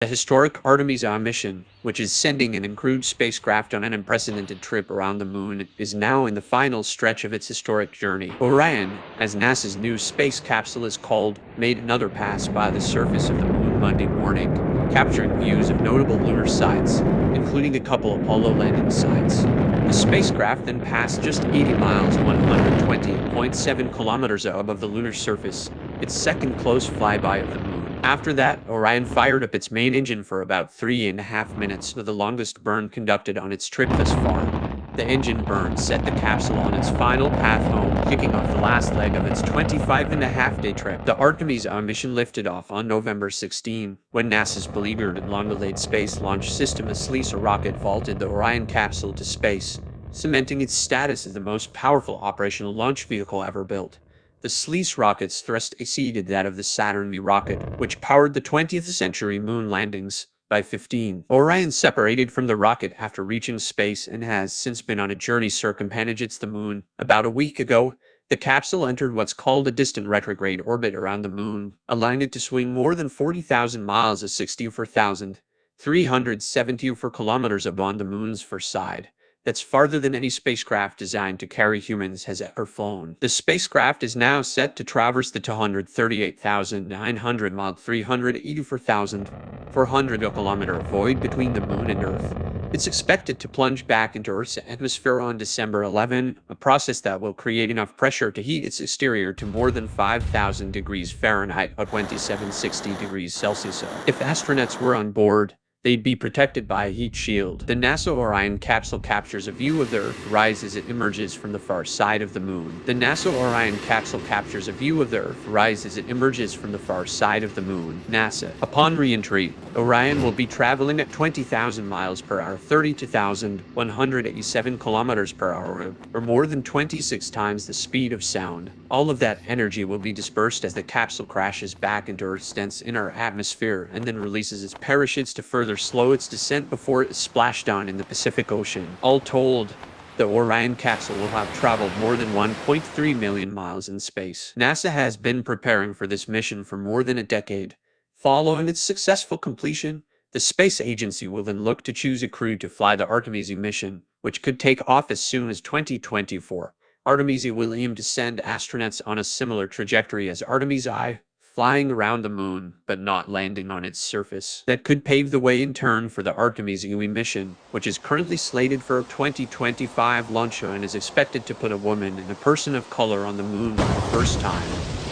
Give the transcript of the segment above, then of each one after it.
The historic Artemis I mission, which is sending an uncrewed spacecraft on an unprecedented trip around the moon, is now in the final stretch of its historic journey. Orion, as NASA's new space capsule is called, made another pass by the surface of the moon Monday morning, capturing views of notable lunar sites, including a couple Apollo landing sites. The spacecraft then passed just 80 miles, 120.7 kilometers above the lunar surface, its second close flyby of the moon. After that, Orion fired up its main engine for about 3.5 minutes, the longest burn conducted on its trip thus far. The engine burn set the capsule on its final path home, kicking off the last leg of its 25.5-day trip. The Artemis I mission lifted off on November 16, when NASA's beleaguered and long-delayed Space Launch System SLISA rocket vaulted the Orion capsule to space, cementing its status as the most powerful operational launch vehicle ever built. The SLISA rocket's thrust exceeded that of the Saturn V rocket, which powered the 20th century moon landings, by 15. Orion separated from the rocket after reaching space and has since been on a journey circumnavigating the moon. About a week ago, the capsule entered what's called a distant retrograde orbit around the moon, allowing it to swing more than 40,000 miles at 64,374 kilometers above the moon's far side. That's farther than any spacecraft designed to carry humans has ever flown. The spacecraft is now set to traverse the 238,900-mile, 384,400-kilometer void between the moon and Earth. It's expected to plunge back into Earth's atmosphere on December 11, a process that will create enough pressure to heat its exterior to more than 5,000 degrees Fahrenheit or 2760 degrees Celsius. If astronauts were on board, they'd be protected by a heat shield. The NASA Orion capsule captures a view of the Earth rise as it emerges from the far side of the moon. The NASA Orion capsule captures a view of the Earth rise as it emerges from the far side of the moon. NASA. Upon re-entry, Orion will be traveling at 20,000 miles per hour, 32,187 kilometers per hour, or more than 26 times the speed of sound. All of that energy will be dispersed as the capsule crashes back into Earth's dense inner atmosphere and then releases its parachutes to further slow its descent before it splashed down in the Pacific Ocean. All told, the Orion capsule will have traveled more than 1.3 million miles in space. NASA has been preparing for this mission for more than a decade. Following its successful completion, the space agency will then look to choose a crew to fly the Artemis I mission, which could take off as soon as 2024. Artemis I will aim to send astronauts on a similar trajectory as Artemis I, flying around the moon, but not landing on its surface. That could pave the way in turn for the Artemis I mission, which is currently slated for a 2025 launch and is expected to put a woman and a person of color on the moon for the first time.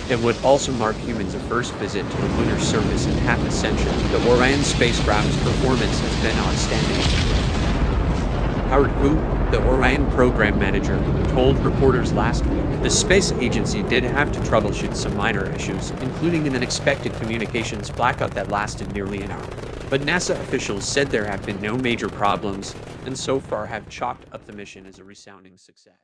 It would also mark humans' first visit to the lunar surface in half a century. The Orion spacecraft's performance has been outstanding. Howard Hu, the Orion program manager, told reporters last week the space agency did have to troubleshoot some minor issues, including an unexpected communications blackout that lasted nearly an hour. But NASA officials said there have been no major problems, and so far have chalked up the mission as a resounding success.